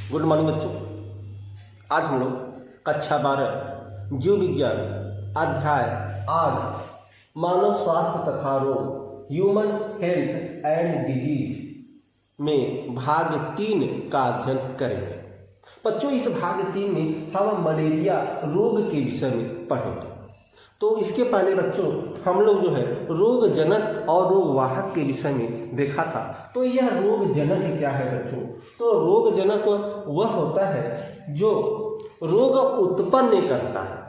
Good morning बच्चों। आज हम लोग कक्षा 12 जीव विज्ञान अध्याय 8 मानव स्वास्थ्य तथा रोग ह्यूमन हेल्थ एंड डिजीज में भाग 3 का अध्ययन करेंगे। बच्चों, इस भाग 3 में हम मलेरिया रोग के विषय में पढ़ेंगे। तो इसके पहले बच्चों हम लोग जो है रोग जनक और रोग वाहक के विषय में देखा था। तो यह रोग जनक क्या है बच्चों? तो रोग जनक वह होता है जो रोग उत्पन्न करता है,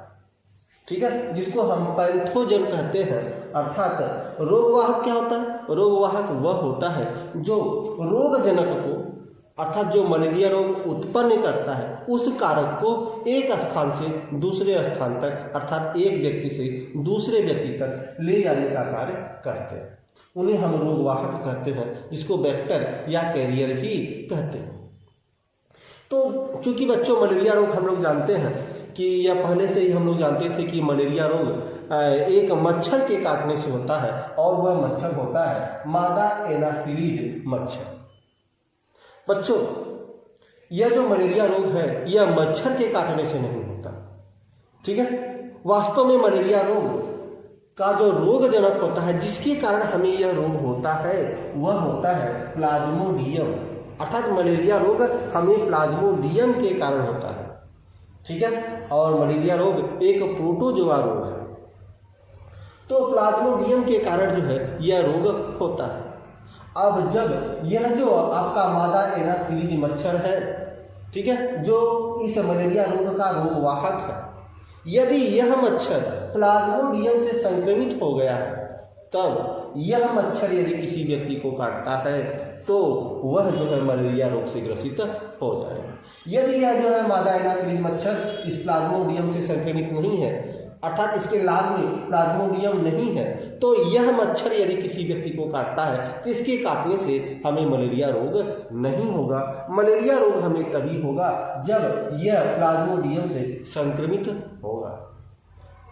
ठीक है, जिसको हम पैथोजन कहते हैं। अर्थात रोग वाहक क्या होता है? रोग वाहक वह होता है जो रोग जनक को अर्थात जो मलेरिया रोग उत्पन्न करता है उस कारक को एक स्थान से दूसरे स्थान तक अर्थात एक व्यक्ति से दूसरे व्यक्ति तक ले जाने का कार्य करते हैं। उन्हें हम रोग वाहक कहते हैं, जिसको वेक्टर या कैरियर भी कहते हैं। तो चूंकि बच्चों मलेरिया रोग हम लोग जानते हैं कि यह पहले से ही हम लोग जानते थे कि मलेरिया रोग एक मच्छर के काटने से होता है और वह मच्छर होता है मादा एनाफिलीज मच्छर। बच्चों, यह जो मलेरिया रोग है यह मच्छर के काटने से नहीं होता, ठीक है। वास्तव में मलेरिया रोग का जो रोग जनक होता है जिसके कारण हमें यह रोग होता है वह होता है प्लाज्मोडियम। अर्थात मलेरिया रोग हमें प्लाज्मोडियम के कारण होता है, ठीक है। और मलेरिया रोग एक प्रोटोजोआ रोग है। तो प्लाज्मोडियम के कारण जो है यह रोग होता है। अब जब यह जो आपका मादा एनाफिलीज मच्छर है, ठीक है, जो इस मलेरिया रोग का रोग वाहक है, यदि यह मच्छर प्लाज्मोडियम से संक्रमित हो गया है तब यह मच्छर यदि किसी व्यक्ति को काटता है तो वह जो है मलेरिया रोग से ग्रसित हो जाएगा। यदि यह जो है मादा एनाफिलीज मच्छर इस प्लाज्मोडियम से संक्रमित नहीं है अर्थात इसके लार में प्लाज्मोडियम नहीं है तो यह मच्छर यदि किसी व्यक्ति को काटता है तो इसके काटने से हमें मलेरिया रोग नहीं होगा। मलेरिया रोग हमें तभी होगा जब यह प्लाज्मोडियम से संक्रमित होगा,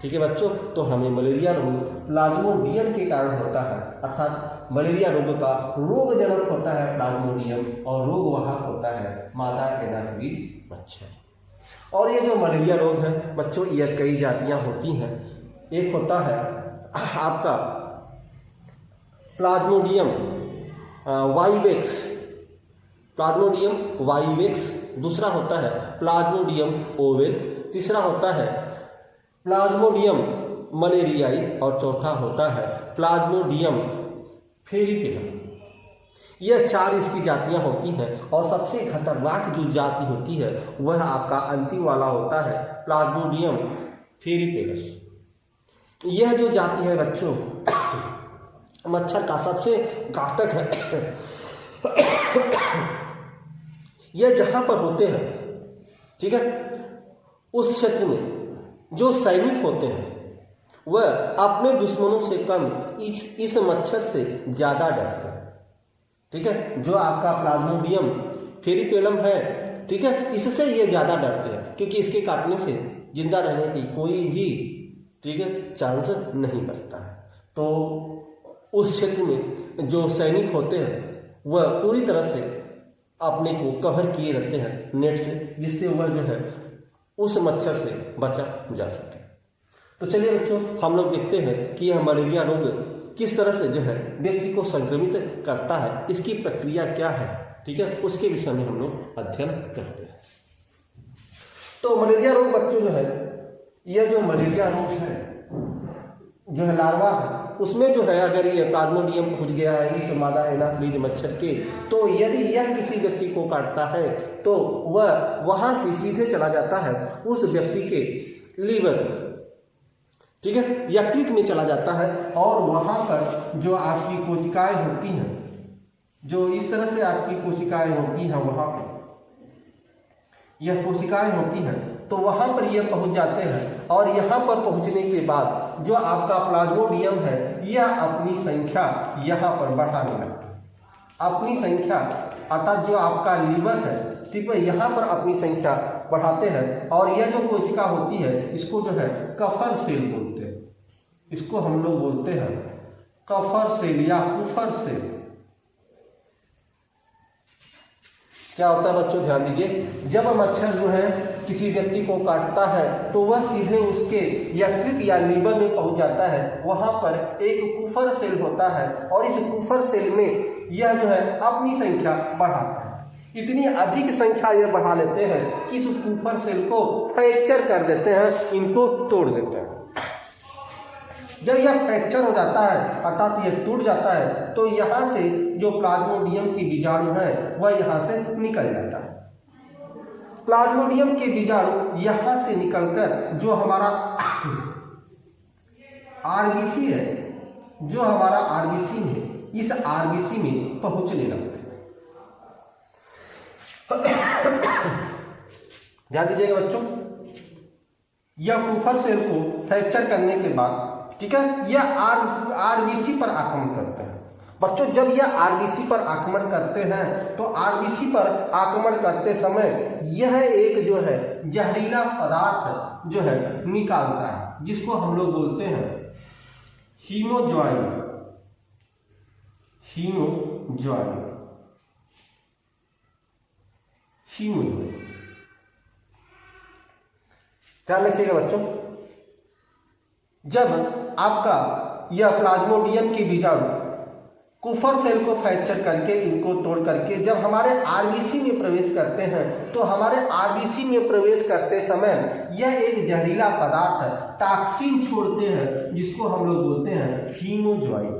ठीक है बच्चों। तो हमें मलेरिया रोग प्लाज्मोडियम के कारण होता है, अर्थात मलेरिया रोग का रोग जनक होता है प्लाज्मोडियम और रोग वाहक होता है मादा एनाफिलीज मच्छर। और ये जो मलेरिया रोग है बच्चों यह कई जातियां होती हैं। एक होता है आपका प्लाज्मोडियम वाइवेक्स, दूसरा होता है प्लाज्मोडियम ओवेल, तीसरा होता है प्लाज्मोडियम मलेरियाई और चौथा होता है प्लाज्मोडियम फेरिपेलम। यह 4 इसकी जातियां होती हैं और सबसे खतरनाक जो जाति होती है वह आपका अंतिम वाला होता है प्लाज्मोडियम फेरिपेलस। यह जो जाति है बच्चों मच्छर का सबसे घातक है। यह जहां पर होते हैं, ठीक है, उस क्षेत्र में जो सैनिक होते हैं वह अपने दुश्मनों से कम इस मच्छर से ज्यादा डरते हैं, ठीक है। जो आपका प्लाज्मोडियम फेरिपेलम है, ठीक है, इससे ये ज्यादा डरते हैं क्योंकि इसके काटने से जिंदा रहने की कोई भी, ठीक है, चांस नहीं बचता है। तो उस क्षेत्र में जो सैनिक होते हैं वह पूरी तरह से अपने को कवर किए रहते हैं नेट से, जिससे वह जो है उस मच्छर से बचा जा सके। तो चलिए बच्चों हम लोग देखते हैं कि यह मलेरिया रोग किस तरह से जो है व्यक्ति को संक्रमित करता है, इसकी प्रक्रिया क्या है, ठीक है, उसके विषय में हम लोग अध्ययन करते हैं। तो मलेरिया रोग बच्चों जो है यह जो मलेरिया रोग है जो है लार्वा है उसमें जो है अगर ये प्लाज्मोडियम पहुंच गया है इस मादा एनाफिलीज मच्छर के, तो यदि यह किसी व्यक्ति को काटता है तो वह वहां से सीधे चला जाता है उस व्यक्ति के लीवर, ठीक है, यकृत में चला जाता है और वहां पर जो आपकी कोशिकाएं होती हैं, जो इस तरह से आपकी कोशिकाएं होती हैं, वहां पर यह कोशिकाएं होती हैं तो वहां पर यह पहुंच जाते हैं और यहां पर पहुंचने के बाद जो आपका प्लाज्मोडियम है यह अपनी संख्या यहां पर बढ़ाने लगता है। अपनी संख्या अर्थात जो आपका लीवर है, ठीक है, यहाँ पर अपनी संख्या बढ़ाते हैं और यह जो कोशिका होती है इसको जो है कफर सेल बोलते हैं। इसको हम लोग बोलते हैं कफर सेल या कुफर सेल। क्या होता है बच्चों, ध्यान दीजिए, जब मच्छर जो है किसी व्यक्ति को काटता है तो वह सीधे उसके यकृत या लीवर में पहुंच जाता है। वहां पर एक कुफर सेल होता है और इस कुफर सेल में यह जो है अपनी संख्या बढ़ाता है। इतनी अधिक संख्या ये बढ़ा लेते हैं कि इस कुफर सेल को फ्रैक्चर कर देते हैं, इनको तोड़ देते हैं। जब यह फ्रैक्चर हो जाता है अर्थात यह टूट जाता है तो यहाँ से जो प्लाज्मोडियम के बीजाणु है वह यहाँ से निकल जाता है। प्लाज्मोडियम के बीजाणु यहाँ से निकलकर जो हमारा आरबीसी है, जो हमारा आरबीसी है, इस आरबीसी में पहुंचने लगते हैं। ध्यान दीजिएगा बच्चों, यह कुफर सेल को फ्रैक्चर करने के बाद, ठीक है, यह आरबीसी पर आक्रमण करते हैं। बच्चों जब यह आरबीसी पर आक्रमण करते हैं तो आरबीसी पर आक्रमण करते समय यह एक जो है जहरीला पदार्थ जो है निकालता है, जिसको हम लोग बोलते हैं हीमोज्वाइन। हीमोज्वाइन ध्यान रखिएगा बच्चों, जब आपका यह प्लाज्मोडियम के बीजाणु कुफर सेल को फ्रैक्चर करके, इनको तोड़ करके जब हमारे आरबीसी में प्रवेश करते हैं तो हमारे आरबीसी में प्रवेश करते समय यह एक जहरीला पदार्थ टॉक्सिन छोड़ते हैं, जिसको हम लोग बोलते हैं हीमोज्वाइन।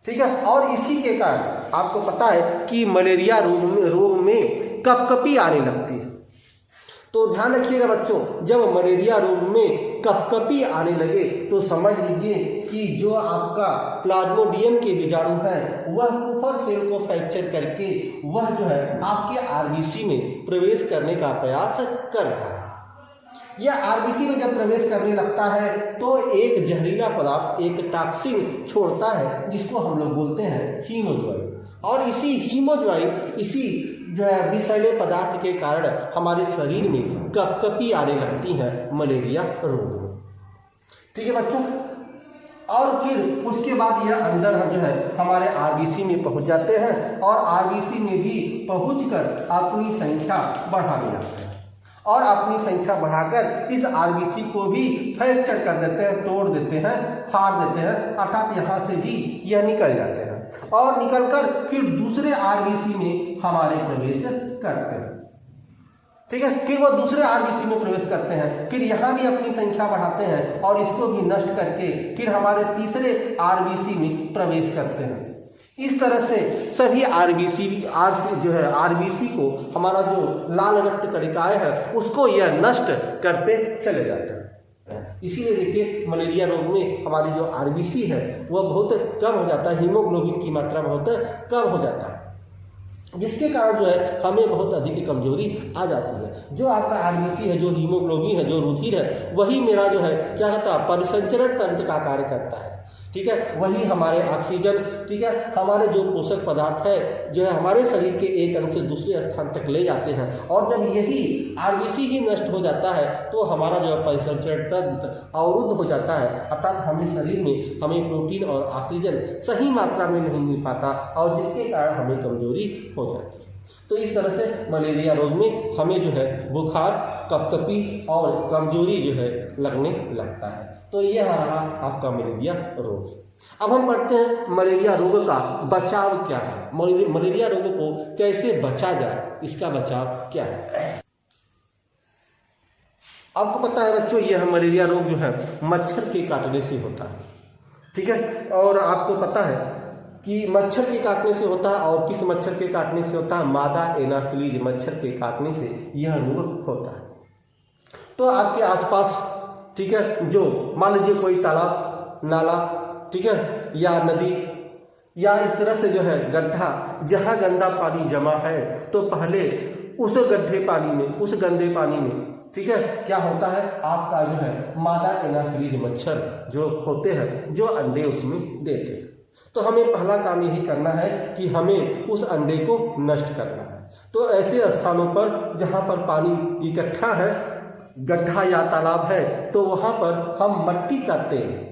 ठीक है, और इसी के कारण आपको पता है कि मलेरिया रोग में कपकपी आने लगती है। तो ध्यान रखिएगा बच्चों, जब मलेरिया रोग में कपकपी आने लगे तो समझ लीजिए कि जो आपका प्लाज्मोडियम के बीजाणु है वह कुफर सेल को फ्रैक्चर करके वह जो है आपके आरबीसी में प्रवेश करने का प्रयास कर रहा है। यह आरबीसी में जब प्रवेश करने लगता है तो एक जहरीला पदार्थ, एक टॉक्सिन छोड़ता है, जिसको हम लोग बोलते हैं हीमोज्वाइन। और इसी हीमोज्वाइन, इसी जो है विषैले पदार्थ के कारण हमारे शरीर में कपकपी आने लगती है मलेरिया रोग में। ठीक है बच्चों, और फिर उसके बाद यह अंदर जो है हमारे आरबीसी में पहुंच जाते हैं और आरबीसी में भी पहुंचकर अपनी संख्या बढ़ाने लगते हैं और अपनी संख्या बढ़ाकर इस आरबीसी को भी फ्रैक्चर कर देते हैं, तोड़ देते हैं, फाड़ देते हैं, अर्थात यहाँ से भी यह निकल जाते हैं और निकलकर फिर दूसरे आरबीसी में हमारे प्रवेश करते हैं। ठीक है, फिर वो दूसरे आरबीसी में प्रवेश करते हैं, फिर यहाँ भी अपनी संख्या बढ़ाते हैं और इसको भी नष्ट करके फिर हमारे तीसरे आरबीसी में प्रवेश करते हैं। इस तरह से सभी आरबीसी को हमारा जो लाल रक्त कणिकाएं है उसको यह नष्ट करते चले जाते हैं। इसीलिए देखिए मलेरिया रोग में हमारी जो आरबीसी है वह बहुत कम हो जाता है, हीमोग्लोबिन की मात्रा बहुत कम हो जाता है, जिसके कारण जो है हमें बहुत अधिक कमजोरी आ जाती है। जो आपका आरबीसी है, जो हीमोग्लोबिन है, जो रुधिर है, वही मेरा जो है क्या होता है परिसंचरण तंत्र का कार्य करता है। ठीक है, वही हमारे ऑक्सीजन, ठीक है, हमारे जो पोषक पदार्थ है जो है हमारे शरीर के एक अंग से दूसरे स्थान तक ले जाते हैं। और जब यही आरबीसी ही नष्ट हो जाता है तो हमारा जो है परिसंचरण तंत्र अवरुद्ध हो जाता है, अर्थात हमें शरीर में हमें प्रोटीन और ऑक्सीजन सही मात्रा में नहीं मिल पाता और जिसके कारण हमें कमजोरी हो जाती है। तो इस तरह से मलेरिया रोग में हमें जो है बुखार, कपकपी और कमजोरी जो है लगने लगता है। तो यह रहा आपका मलेरिया रोग। अब हम पढ़ते हैं मलेरिया रोग का बचाव क्या है, मलेरिया रोग को कैसे बचा जाए, इसका बचाव क्या है। आपको पता है बच्चों, यह मलेरिया रोग जो है मच्छर के काटने से होता है। ठीक है, और आपको पता है कि मच्छर के काटने से होता है और किस मच्छर के काटने से होता है, मादा एनाफिलीज मच्छर के काटने से यह रोग होता है। तो आपके आसपास, ठीक है, जो मान लीजिए कोई तालाब, नाला, ठीक है, या नदी या इस तरह से जो है गड्ढा, जहाँ गंदा पानी जमा है तो पहले उस गड्ढे पानी में, उस गंदे पानी में, ठीक है, क्या होता है आपका जो है मादा एनाफिलीज मच्छर जो होते हैं, जो अंडे उसमें देते हैं। तो हमें पहला काम यही करना है कि हमें उस अंडे को नष्ट करना है। तो ऐसे स्थानों पर जहाँ पर पानी इकट्ठा है, गड्ढा या तालाब है, तो वहाँ पर हम मट्टी का तेल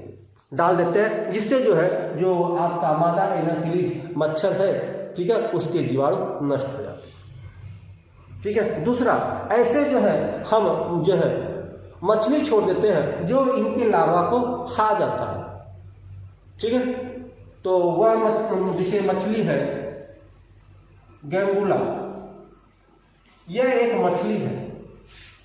डाल देते हैं, जिससे जो है जो आपका मादा एनाफिलीज मच्छर है, ठीक है, उसके जीवाणु नष्ट हो जाते हैं। ठीक है। दूसरा, ऐसे जो है हम जो है मछली छोड़ देते हैं जो इनके लार्वा को खा जाता है, ठीक है। तो वह जिसे मछली है गैम्बुला, यह एक मछली है,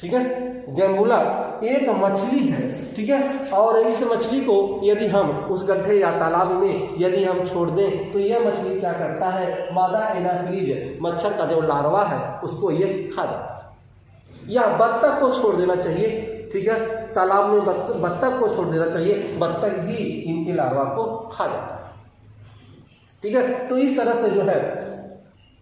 ठीक है। गैम्बुला एक मछली है, ठीक है। और इस मछली को यदि हम उस गड्ढे या तालाब में यदि हम छोड़ दें तो यह मछली क्या करता है, मादा एनाफिलीज मच्छर का जो लार्वा है उसको ये खा जाता है। या बत्तख को छोड़ देना चाहिए, ठीक है। तालाब में बत्तख को छोड़ देना चाहिए, बत्तख भी इनके लार्वा को खा जाता है, ठीक है। तो इस तरह से जो है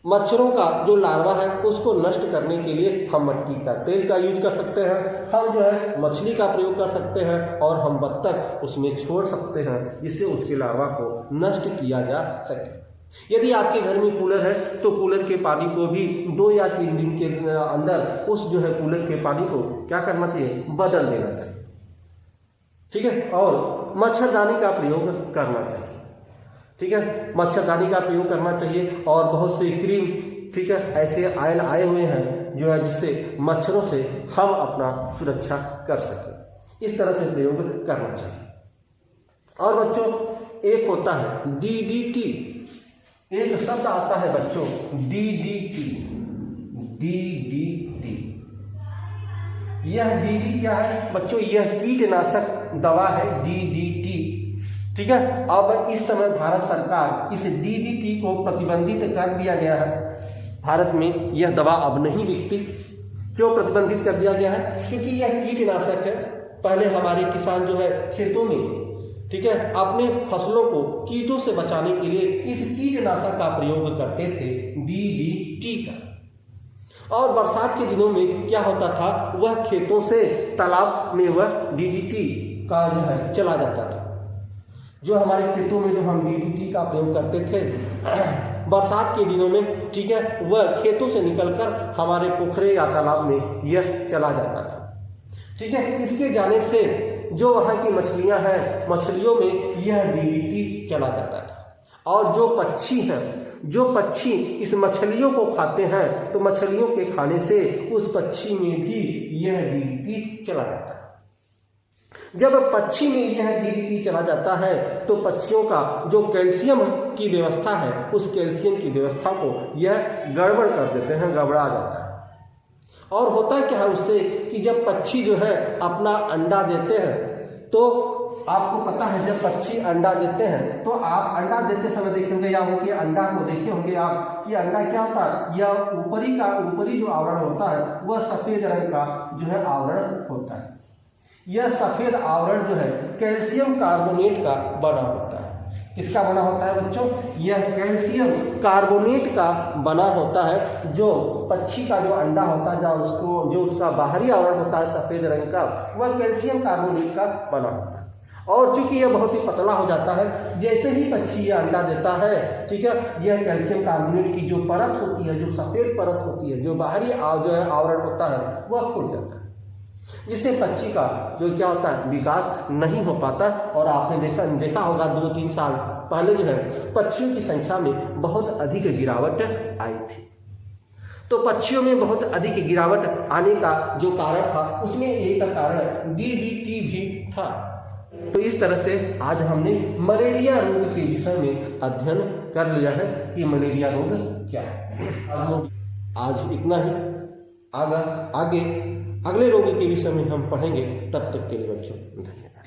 मच्छरों का जो लार्वा है उसको नष्ट करने के लिए हम मट्टी का तेल का यूज कर सकते हैं, हम जो है मछली का प्रयोग कर सकते हैं और हम बत्तख उसमें छोड़ सकते हैं जिससे उसके लार्वा को नष्ट किया जा सके। यदि आपके घर में कूलर है तो कूलर के पानी को भी 2 या 3 दिन के अंदर उस जो है कूलर के पानी को क्या करना चाहिए, बदल देना चाहिए, ठीक है। और मच्छरदानी का प्रयोग करना चाहिए, ठीक है। मच्छरदानी का प्रयोग करना चाहिए और बहुत से क्रीम, ठीक है, ऐसे ऑयल आए हुए हैं जो है जिससे मच्छरों से हम अपना सुरक्षा कर सकें, इस तरह से प्रयोग करना चाहिए। और बच्चों एक होता है DDT, एक शब्द आता है बच्चों DDT। यह DDT क्या है बच्चों, यह कीटनाशक दवा है DDT, ठीक है। अब इस समय भारत सरकार इस DDT को प्रतिबंधित कर दिया गया है, भारत में यह दवा अब नहीं बिकती। क्यों प्रतिबंधित कर दिया गया है, क्योंकि यह कीटनाशक है। पहले हमारे किसान जो है खेतों में, ठीक है, अपने फसलों को कीटों से बचाने के लिए इस कीटनाशक का प्रयोग करते थे DDT का। और बरसात के दिनों में क्या होता था, वह खेतों से तालाब में वह DDT का जो है चला जाता था। जो हमारे खेतों में जो हम DDT का प्रयोग करते थे बरसात के दिनों में, ठीक है, वह खेतों से निकलकर हमारे पोखरे या तालाब में यह चला जाता था, ठीक है। इसके जाने से जो वहाँ की मछलियाँ हैं, मछलियों में यह DDT चला जाता था। और जो पक्षी हैं, जो पक्षी इस मछलियों को खाते हैं तो मछलियों के खाने से उस पक्षी में भी यह DDT चला जाता है। जब पक्षी में यह DDT चला जाता है तो पक्षियों का जो कैल्शियम की व्यवस्था है उस कैल्शियम की व्यवस्था को यह गड़बड़ कर देते हैं, गड़बड़ा जाता है। और होता क्या है उससे कि जब पक्षी जो है अपना अंडा देते हैं तो आपको पता है जब पक्षी अंडा देते हैं तो आप अंडा देते समय देखे होंगे या उनके अंडा को देखे होंगे आप कि अंडा क्या होता है, यह ऊपरी जो आवरण होता है वह सफ़ेद रंग का जो है आवरण होता है। यह सफ़ेद आवरण जो है कैल्शियम कार्बोनेट का बना होता है। किसका बना होता है बच्चों, यह कैल्शियम कार्बोनेट का बना होता है। जो पक्षी का जो अंडा होता है जो उसका बाहरी आवरण होता है सफ़ेद रंग का, वह कैल्शियम कार्बोनेट का बना होता है। और चूंकि यह बहुत ही पतला हो जाता है, जैसे ही पक्षी यह अंडा देता है, ठीक है, यह कैल्शियम कार्बोनेट की जो परत होती है, जो सफ़ेद परत होती है, जो बाहरी जो है आवरण होता है वह फूट जाता है, जिससे पक्षी का जो क्या होता है विकास नहीं हो पाता। और आपने देखा होगा 2-3 साल पहले जो है पक्षियों की संख्या में बहुत अधिक गिरावट आई थी। तो पक्षियों में बहुत अधिक गिरावट आने का जो कारण था उसमें एक कारण DDT भी था। तो इस तरह से आज हमने मलेरिया रोग के विषय में अध्ययन कर लिया है कि मलेरिया रोग क्या है। आज इतना ही, आगे अगले रोग के विषय में हम पढ़ेंगे। तब तक के लिए बच्चों धन्यवाद।